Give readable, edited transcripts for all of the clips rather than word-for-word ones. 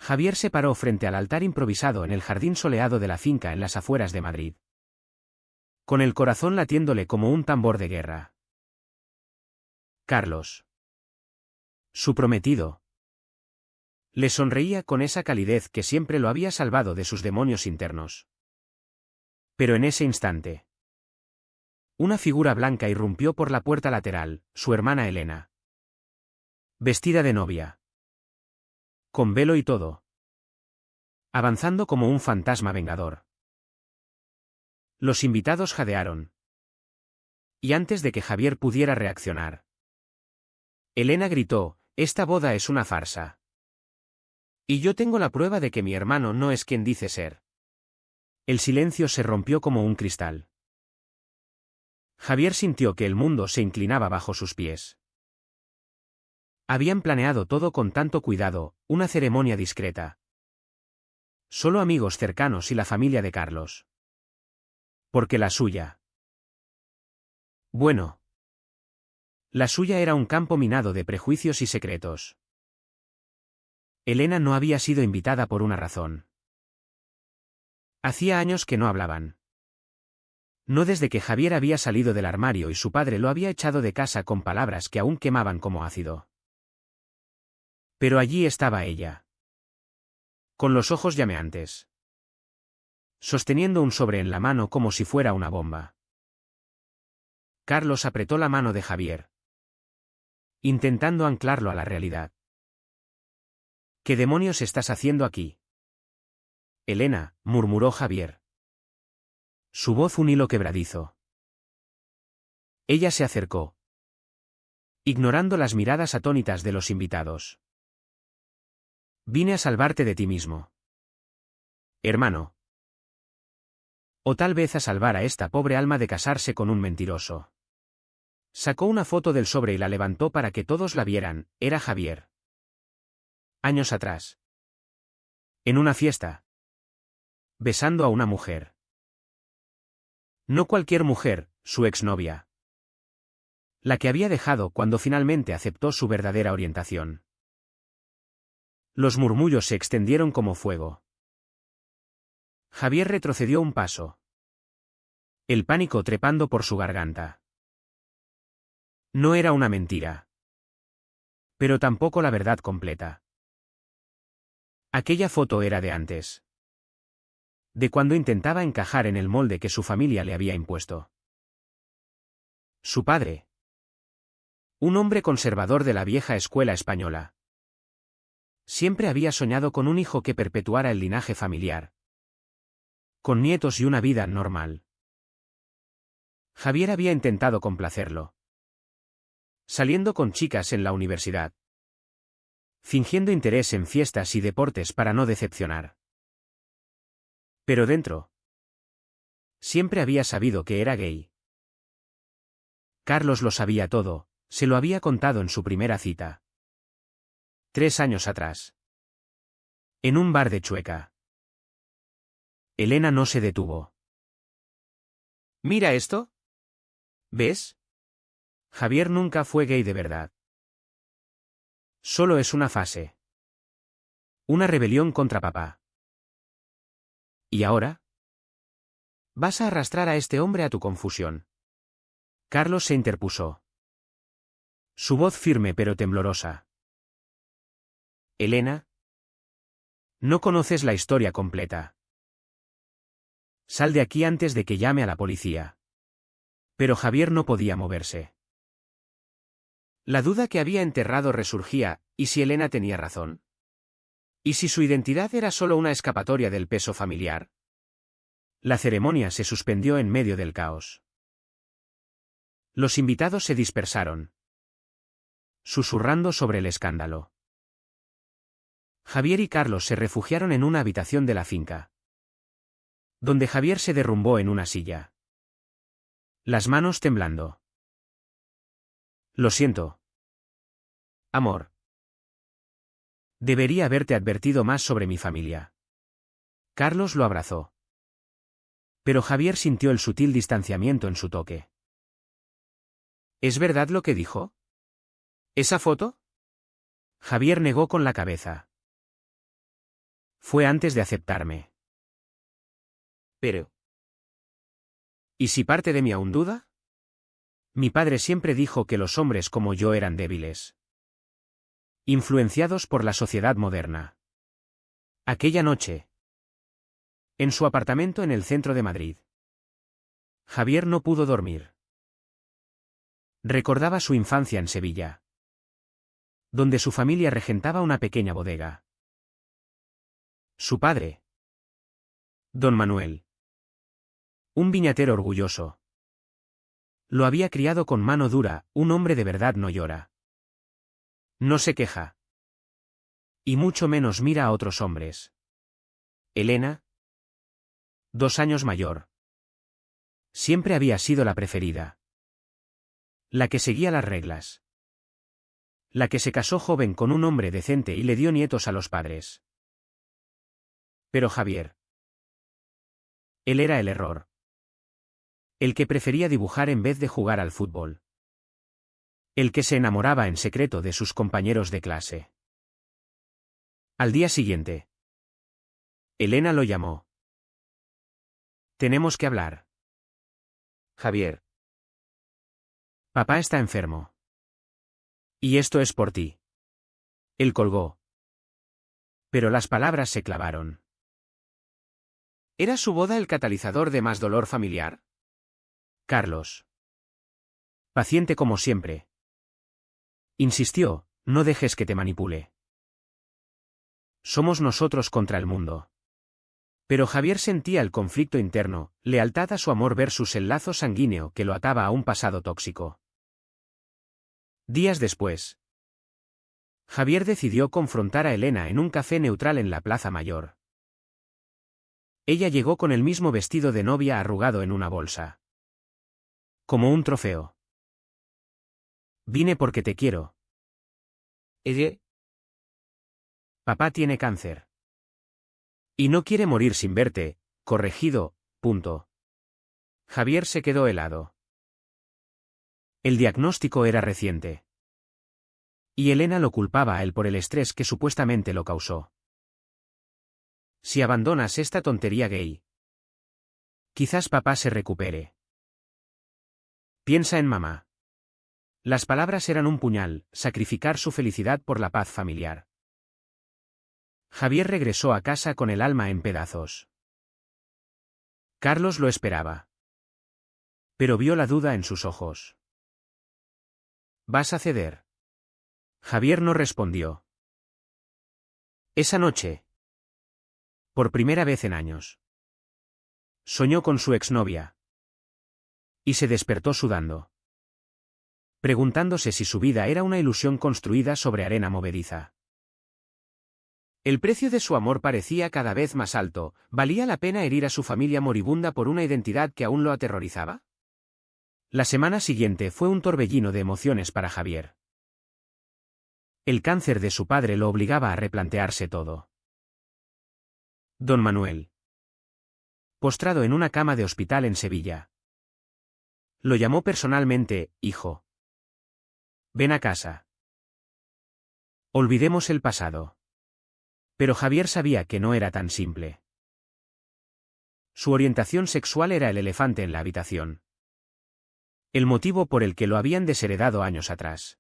Javier se paró frente al altar improvisado en el jardín soleado de la finca en las afueras de Madrid, con el corazón latiéndole como un tambor de guerra. Carlos, su prometido, le sonreía con esa calidez que siempre lo había salvado de sus demonios internos. Pero en ese instante, una figura blanca irrumpió por la puerta lateral, su hermana Elena. Vestida de novia, con velo y todo, avanzando como un fantasma vengador. Los invitados jadearon. Y antes de que Javier pudiera reaccionar, Elena gritó: «Esta boda es una farsa. Y yo tengo la prueba de que mi hermano no es quien dice ser». El silencio se rompió como un cristal. Javier sintió que el mundo se inclinaba bajo sus pies. Habían planeado todo con tanto cuidado, una ceremonia discreta. Solo amigos cercanos y la familia de Carlos. Porque la suya. Bueno. La suya era un campo minado de prejuicios y secretos. Elena no había sido invitada por una razón. Hacía años que no hablaban. No desde que Javier había salido del armario y su padre lo había echado de casa con palabras que aún quemaban como ácido. Pero allí estaba ella, con los ojos llameantes, sosteniendo un sobre en la mano como si fuera una bomba. Carlos apretó la mano de Javier, intentando anclarlo a la realidad. «¿Qué demonios estás haciendo aquí?» «Elena», murmuró Javier. Su voz un hilo quebradizo. Ella se acercó, ignorando las miradas atónitas de los invitados. «Vine a salvarte de ti mismo, hermano. O tal vez a salvar a esta pobre alma de casarse con un mentiroso». Sacó una foto del sobre y la levantó para que todos la vieran. Era Javier. Años atrás. En una fiesta. Besando a una mujer. No cualquier mujer, su exnovia. La que había dejado cuando finalmente aceptó su verdadera orientación. Los murmullos se extendieron como fuego. Javier retrocedió un paso, el pánico trepando por su garganta. No era una mentira. Pero tampoco la verdad completa. Aquella foto era de antes. De cuando intentaba encajar en el molde que su familia le había impuesto. Su padre. Un hombre conservador de la vieja escuela española. Siempre había soñado con un hijo que perpetuara el linaje familiar. Con nietos y una vida normal. Javier había intentado complacerlo. Saliendo con chicas en la universidad. Fingiendo interés en fiestas y deportes para no decepcionar. Pero dentro. Siempre había sabido que era gay. Carlos lo sabía todo, se lo había contado en su primera cita. 3 años atrás. En un bar de Chueca. Elena no se detuvo. «¿Mira esto? ¿Ves? Javier nunca fue gay de verdad. Solo es una fase. Una rebelión contra papá. ¿Y ahora? Vas a arrastrar a este hombre a tu confusión». Carlos se interpuso. Su voz firme pero temblorosa. «Elena, no conoces la historia completa. Sal de aquí antes de que llame a la policía». Pero Javier no podía moverse. La duda que había enterrado resurgía. ¿Y si Elena tenía razón? ¿Y si su identidad era solo una escapatoria del peso familiar? La ceremonia se suspendió en medio del caos. Los invitados se dispersaron, susurrando sobre el escándalo. Javier y Carlos se refugiaron en una habitación de la finca, donde Javier se derrumbó en una silla, las manos temblando. «Lo siento, amor. Debería haberte advertido más sobre mi familia». Carlos lo abrazó. Pero Javier sintió el sutil distanciamiento en su toque. «¿Es verdad lo que dijo? ¿Esa foto?» Javier negó con la cabeza. Fue antes de aceptarme. Pero, ¿y si parte de mí aún duda? Mi padre siempre dijo que los hombres como yo eran débiles. Influenciados por la sociedad moderna. Aquella noche. En su apartamento en el centro de Madrid. Javier no pudo dormir. Recordaba su infancia en Sevilla, donde su familia regentaba una pequeña bodega. Su padre, don Manuel, un viñatero orgulloso, lo había criado con mano dura. Un hombre de verdad no llora. No se queja. Y mucho menos mira a otros hombres. Elena, 2 años mayor, siempre había sido la preferida. La que seguía las reglas. La que se casó joven con un hombre decente y le dio nietos a los padres. Pero Javier. Él era el error. El que prefería dibujar en vez de jugar al fútbol. El que se enamoraba en secreto de sus compañeros de clase. Al día siguiente. Elena lo llamó. Tenemos que hablar. Javier, Papá está enfermo. Y esto es por ti. Él colgó. Pero las palabras se clavaron. ¿era su boda el catalizador de más dolor familiar? Carlos. Paciente como siempre. Insistió, no dejes que te manipule. Somos nosotros contra el mundo. Pero Javier sentía el conflicto interno, lealtad a su amor versus el lazo sanguíneo que lo ataba a un pasado tóxico. Días después, Javier decidió confrontar a Elena en un café neutral en la Plaza Mayor. Ella llegó con el mismo vestido de novia arrugado en una bolsa. Como un trofeo. Vine porque te quiero. Ella, Papá tiene cáncer. Y no quiere morir sin verte, corregido, punto. Javier se quedó helado. El diagnóstico era reciente. Y Elena lo culpaba a él por el estrés que supuestamente lo causó. Si abandonas esta tontería gay, quizás papá se recupere. Piensa en mamá. Las palabras eran un puñal, sacrificar su felicidad por la paz familiar. Javier regresó a casa con el alma en pedazos. Carlos lo esperaba. Pero vio la duda en sus ojos. ¿Vas a ceder? Javier no respondió. Esa noche, por primera vez en años, soñó con su exnovia. Y se despertó sudando, preguntándose si su vida era una ilusión construida sobre arena movediza. El precio de su amor parecía cada vez más alto. ¿Valía la pena herir a su familia moribunda por una identidad que aún lo aterrorizaba? La semana siguiente fue un torbellino de emociones para Javier. El cáncer de su padre lo obligaba a replantearse todo. Don Manuel, postrado en una cama de hospital en Sevilla, lo llamó personalmente, hijo. Ven a casa. Olvidemos el pasado. Pero Javier sabía que no era tan simple. Su orientación sexual era el elefante en la habitación. El motivo por el que lo habían desheredado años atrás.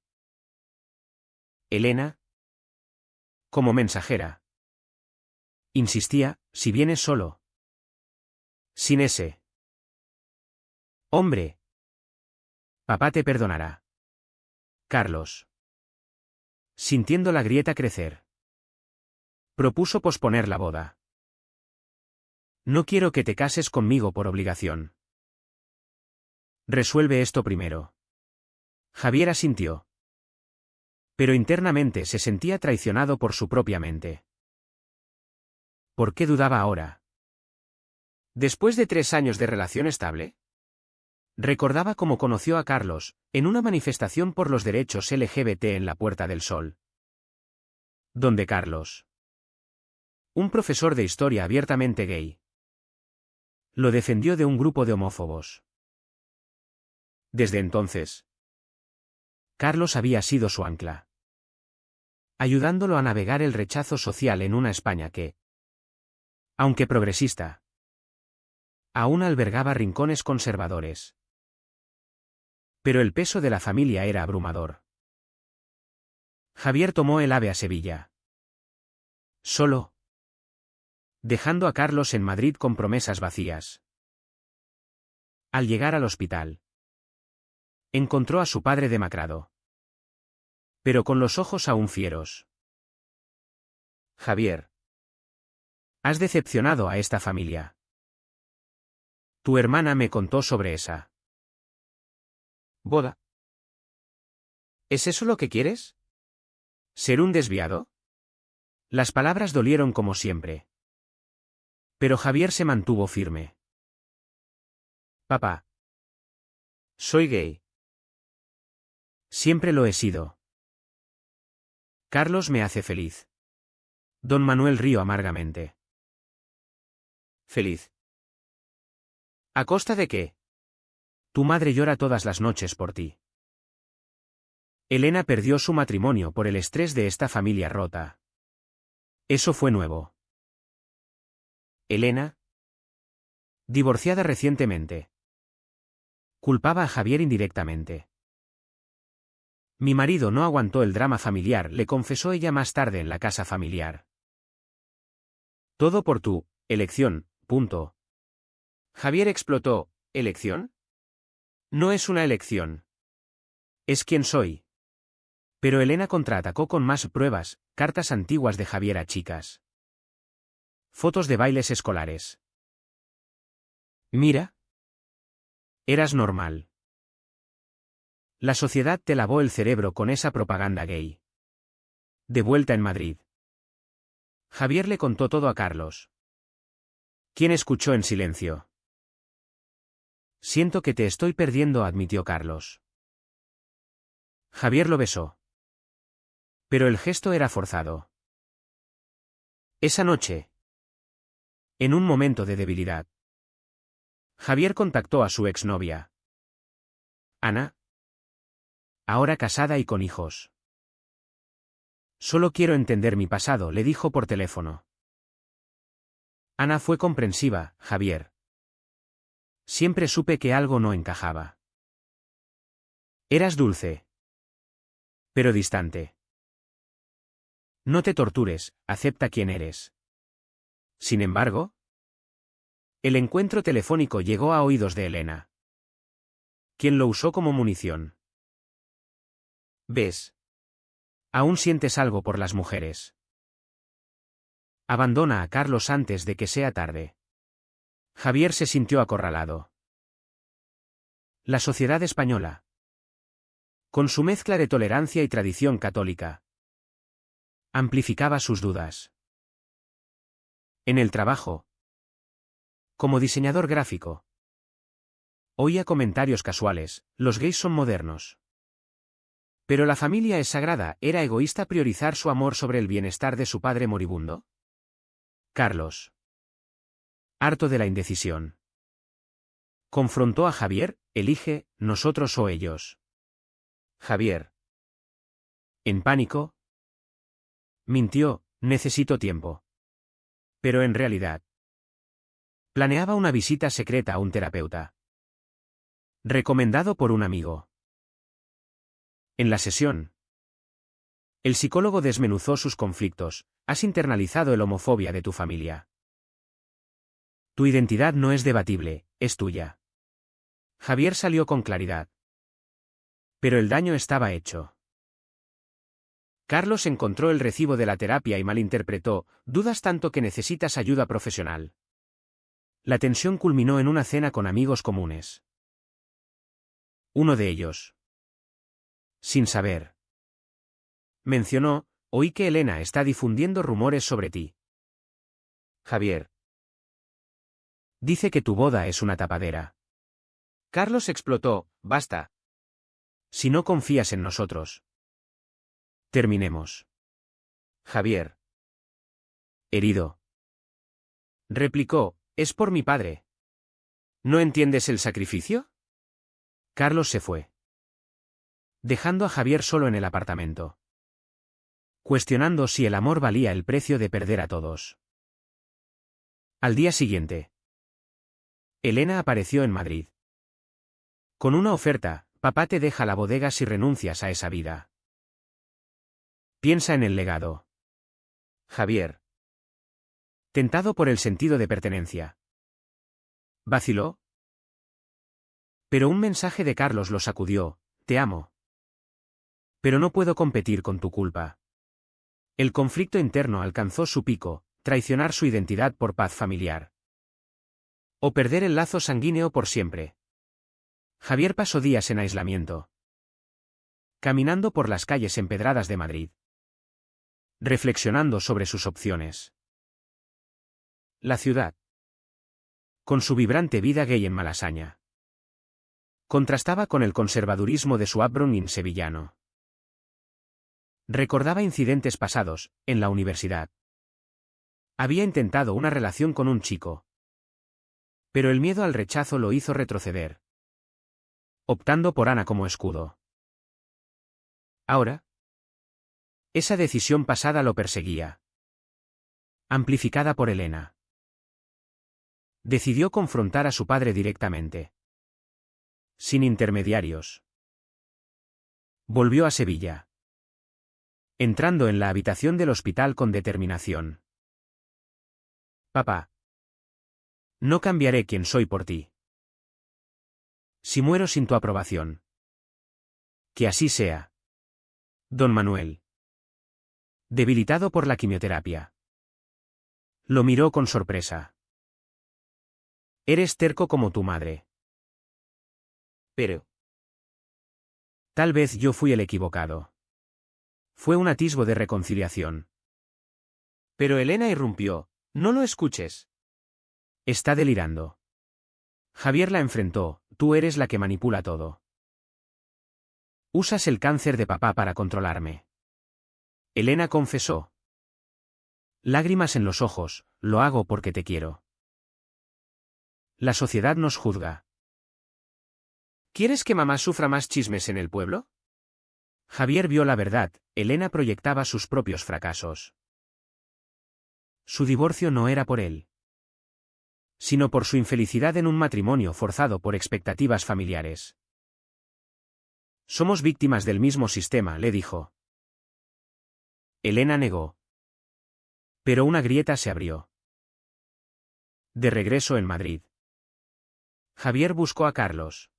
Elena, como mensajera, insistía, si vienes solo. Sin ese hombre, papá te perdonará. Carlos, sintiendo la grieta crecer, propuso posponer la boda. No quiero que te cases conmigo por obligación. Resuelve esto primero. Javier asintió. Pero internamente se sentía traicionado por su propia mente. ¿Por qué dudaba ahora? Después de 3 años de relación estable, recordaba cómo conoció a Carlos, en una manifestación por los derechos LGBT en la Puerta del Sol. Donde Carlos, un profesor de historia abiertamente gay, lo defendió de un grupo de homófobos. Desde entonces, Carlos había sido su ancla, ayudándolo a navegar el rechazo social en una España que, Aunque progresista, aún albergaba rincones conservadores. Pero el peso de la familia era abrumador. Javier tomó el AVE a Sevilla. Solo, dejando a Carlos en Madrid con promesas vacías. Al llegar al hospital, encontró a su padre demacrado, pero con los ojos aún fieros. Javier, has decepcionado a esta familia. Tu hermana me contó sobre esa boda. ¿Es eso lo que quieres? ¿Ser un desviado? Las palabras dolieron como siempre. Pero Javier se mantuvo firme. Papá. Soy gay. Siempre lo he sido. Carlos me hace feliz. Don Manuel rió amargamente. ¿Feliz? ¿A costa de qué? Tu madre llora todas las noches por ti. Elena perdió su matrimonio por el estrés de esta familia rota. Eso fue nuevo. Elena, divorciada recientemente, culpaba a Javier indirectamente. Mi marido no aguantó el drama familiar, le confesó ella más tarde en la casa familiar. Todo por tu elección, punto. Javier explotó. ¿Elección? No es una elección. Es quien soy. Pero Elena contraatacó con más pruebas, cartas antiguas de Javier a chicas. Fotos de bailes escolares. Mira. Eras normal. La sociedad te lavó el cerebro con esa propaganda gay. De vuelta en Madrid, Javier le contó todo a Carlos, quien escuchó en silencio. Siento que te estoy perdiendo, admitió Carlos. Javier lo besó. Pero el gesto era forzado. Esa noche, en un momento de debilidad, Javier contactó a su exnovia, Ana, ahora casada y con hijos. Solo quiero entender mi pasado, le dijo por teléfono. Ana fue comprensiva. Javier. Siempre supe que algo no encajaba. Eras dulce, pero distante. No te tortures, acepta quién eres. Sin embargo, el encuentro telefónico llegó a oídos de Elena, quien lo usó como munición. ¿Ves? Aún sientes algo por las mujeres. Abandona a Carlos antes de que sea tarde. Javier se sintió acorralado. La sociedad española, con su mezcla de tolerancia y tradición católica, amplificaba sus dudas. En el trabajo, como diseñador gráfico, oía comentarios casuales: los gays son modernos. Pero la familia es sagrada. ¿Era egoísta priorizar su amor sobre el bienestar de su padre moribundo? Carlos, harto de la indecisión, confrontó a Javier: elige, nosotros o ellos. Javier, en pánico, mintió: necesito tiempo. Pero en realidad, planeaba una visita secreta a un terapeuta, recomendado por un amigo. En la sesión, el psicólogo desmenuzó sus conflictos. Has internalizado la homofobia de tu familia. Tu identidad no es debatible, es tuya. Javier salió con claridad. Pero el daño estaba hecho. Carlos encontró el recibo de la terapia y malinterpretó: dudas tanto que necesitas ayuda profesional. La tensión culminó en una cena con amigos comunes. Uno de ellos, sin saber, mencionó: oí que Elena está difundiendo rumores sobre ti. Javier. Dice que tu boda es una tapadera. Carlos explotó: basta. Si no confías en nosotros, terminemos. Javier, herido, replicó: es por mi padre. ¿No entiendes el sacrificio? Carlos se fue, dejando a Javier solo en el apartamento, cuestionando si el amor valía el precio de perder a todos. Al día siguiente, Elena apareció en Madrid. Con una oferta: papá te deja la bodega si renuncias a esa vida. Piensa en el legado. Javier, tentado por el sentido de pertenencia, vaciló. Pero un mensaje de Carlos lo sacudió: te amo. Pero no puedo competir con tu culpa. El conflicto interno alcanzó su pico: traicionar su identidad por paz familiar. O perder el lazo sanguíneo por siempre. Javier pasó días en aislamiento, caminando por las calles empedradas de Madrid, reflexionando sobre sus opciones. La ciudad, con su vibrante vida gay en Malasaña, contrastaba con el conservadurismo de su upbringing sevillano. Recordaba incidentes pasados: en la universidad había intentado una relación con un chico, pero el miedo al rechazo lo hizo retroceder, optando por Ana como escudo. Ahora, esa decisión pasada lo perseguía, amplificada por Elena. Decidió confrontar a su padre directamente, sin intermediarios. Volvió a Sevilla, entrando en la habitación del hospital con determinación. Papá, no cambiaré quién soy por ti. Si muero sin tu aprobación, que así sea. Don Manuel, debilitado por la quimioterapia, lo miró con sorpresa. Eres terco como tu madre. Pero tal vez yo fui el equivocado. Fue un atisbo de reconciliación. Pero Elena irrumpió: no lo escuches. Está delirando. Javier la enfrentó: tú eres la que manipula todo. Usas el cáncer de papá para controlarme. Elena confesó, lágrimas en los ojos: lo hago porque te quiero. La sociedad nos juzga. ¿Quieres que mamá sufra más chismes en el pueblo? Javier vio la verdad: Elena proyectaba sus propios fracasos. Su divorcio no era por él, sino por su infelicidad en un matrimonio forzado por expectativas familiares. Somos víctimas del mismo sistema, le dijo. Elena negó. Pero una grieta se abrió. De regreso en Madrid, Javier buscó a Carlos,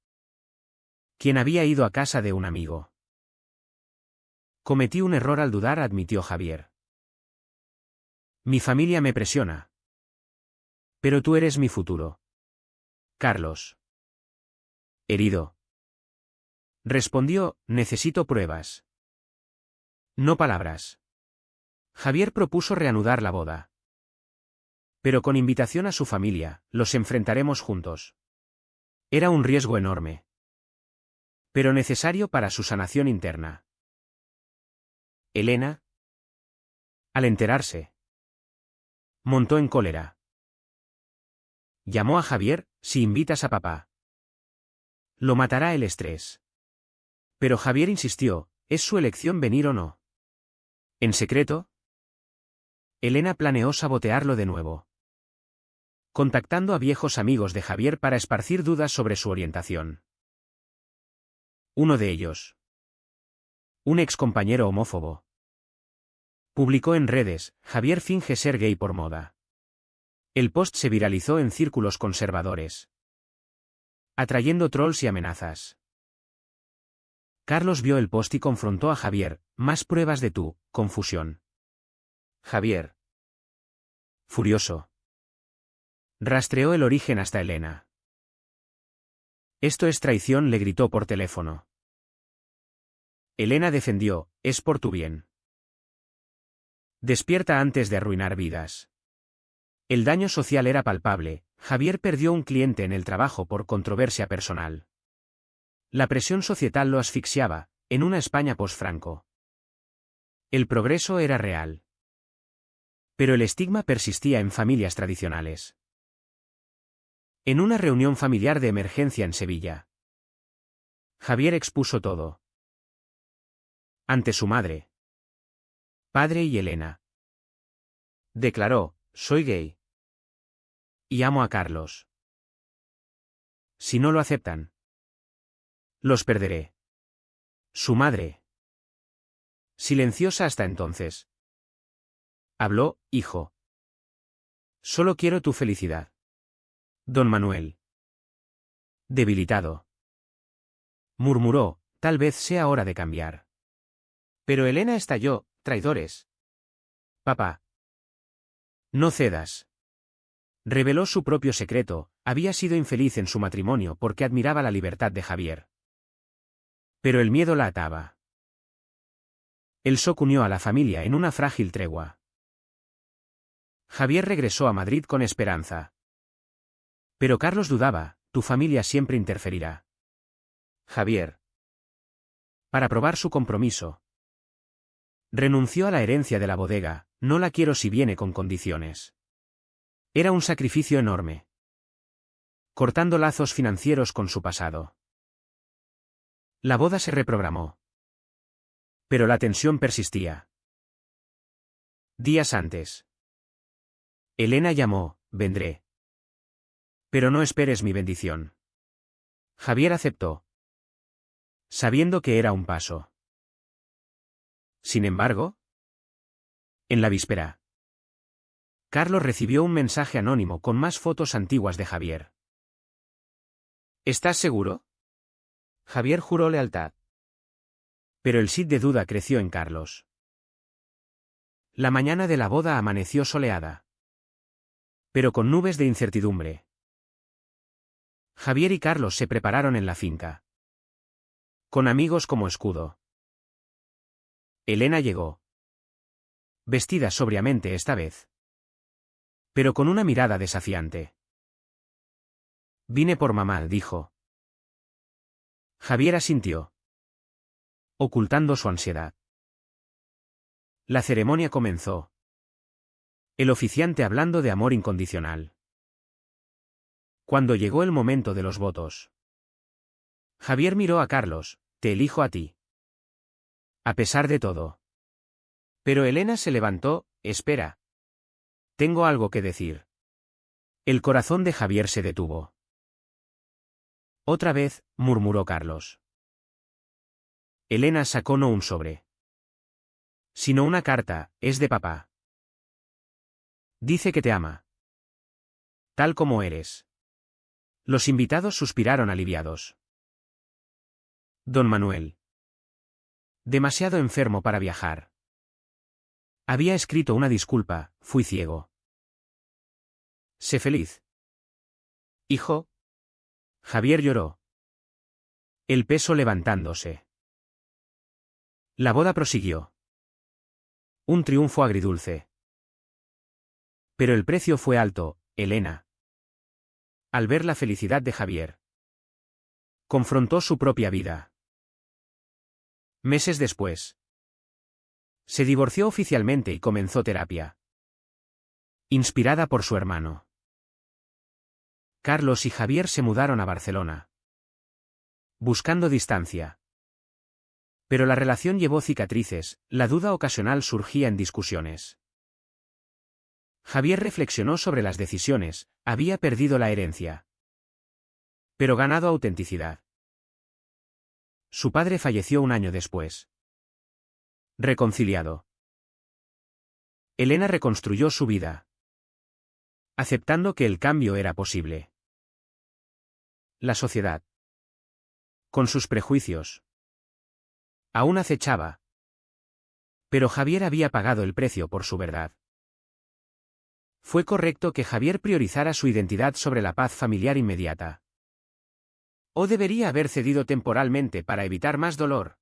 quien había ido a casa de un amigo. Cometí un error al dudar, admitió Javier. Mi familia me presiona. Pero tú eres mi futuro. Carlos, herido, respondió: necesito pruebas, no palabras. Javier propuso reanudar la boda, pero con invitación a su familia: los enfrentaremos juntos. Era un riesgo enorme, pero necesario para su sanación interna. Elena, al enterarse, montó en cólera. Llamó a Javier: si invitas a papá, lo matará el estrés. Pero Javier insistió: es su elección venir o no. En secreto, Elena planeó sabotearlo de nuevo, contactando a viejos amigos de Javier para esparcir dudas sobre su orientación. Uno de ellos, un excompañero homófobo, publicó en redes: Javier finge ser gay por moda. El post se viralizó en círculos conservadores, atrayendo trolls y amenazas. Carlos vio el post y confrontó a Javier: más pruebas de tu confusión. Javier, furioso, rastreó el origen hasta Elena. Esto es traición, le gritó por teléfono. Elena defendió: es por tu bien. Despierta antes de arruinar vidas. El daño social era palpable: Javier perdió un cliente en el trabajo por controversia personal. La presión societal lo asfixiaba, en una España post-Franco. El progreso era real, pero el estigma persistía en familias tradicionales. En una reunión familiar de emergencia en Sevilla, Javier expuso todo. Ante su madre, padre y Elena, declaró: soy gay. y amo a Carlos. Si no lo aceptan, los perderé. Su madre. Silenciosa hasta entonces. Habló, hijo. Solo quiero tu felicidad. Don Manuel. Debilitado. Murmuró, tal vez sea hora de cambiar. Pero Elena estalló, traidores. Papá. No cedas. Reveló su propio secreto, había sido infeliz en su matrimonio porque admiraba la libertad de Javier. Pero el miedo la ataba. El shock unió a la familia en una frágil tregua. Javier regresó a Madrid con esperanza. Pero Carlos dudaba, tu familia siempre interferirá. Javier. Para probar su compromiso. Renunció a la herencia de la bodega, no la quiero si viene con condiciones. Era un sacrificio enorme. Cortando lazos financieros con su pasado. La boda se reprogramó. Pero la tensión persistía. Días antes. Elena llamó, vendré. Pero no esperes mi bendición. Javier aceptó. Sabiendo que era un paso. Sin embargo, en la víspera, Carlos recibió un mensaje anónimo con más fotos antiguas de Javier. ¿Estás seguro? Javier juró lealtad. Pero el sí de duda creció en Carlos. La mañana de la boda amaneció soleada. Pero con nubes de incertidumbre. Javier y Carlos se prepararon en la finca. Con amigos como escudo. Elena llegó. Vestida sobriamente esta vez. Pero con una mirada desafiante. Vine por mamá, dijo. Javier asintió. Ocultando su ansiedad. La ceremonia comenzó. El oficiante hablando de amor incondicional. Cuando llegó el momento de los votos. Javier miró a Carlos, te elijo a ti. A pesar de todo. Pero Elena se levantó, espera. Tengo algo que decir. El corazón de Javier se detuvo. Otra vez, murmuró Carlos. Elena sacó no un sobre. Sino una carta, es de papá. Dice que te ama. Tal como eres. Los invitados suspiraron aliviados. Don Manuel. Demasiado enfermo para viajar. Había escrito una disculpa, fui ciego. Sé feliz. Hijo. Javier lloró. El peso levantándose. La boda prosiguió. Un triunfo agridulce. Pero el precio fue alto, Elena. Al ver la felicidad de Javier. Confrontó su propia vida. Meses después. Se divorció oficialmente y comenzó terapia. Inspirada por su hermano. Carlos y Javier se mudaron a Barcelona. Buscando distancia. Pero la relación llevó cicatrices, la duda ocasional surgía en discusiones. Javier reflexionó sobre las decisiones, había perdido la herencia. Pero ganado autenticidad. Su padre falleció un año después. Reconciliado. Elena reconstruyó su vida. Aceptando que el cambio era posible. La sociedad. Con sus prejuicios. Aún acechaba. Pero Javier había pagado el precio por su verdad. Fue correcto que Javier priorizara su identidad sobre la paz familiar inmediata. ¿O debería haber cedido temporalmente para evitar más dolor?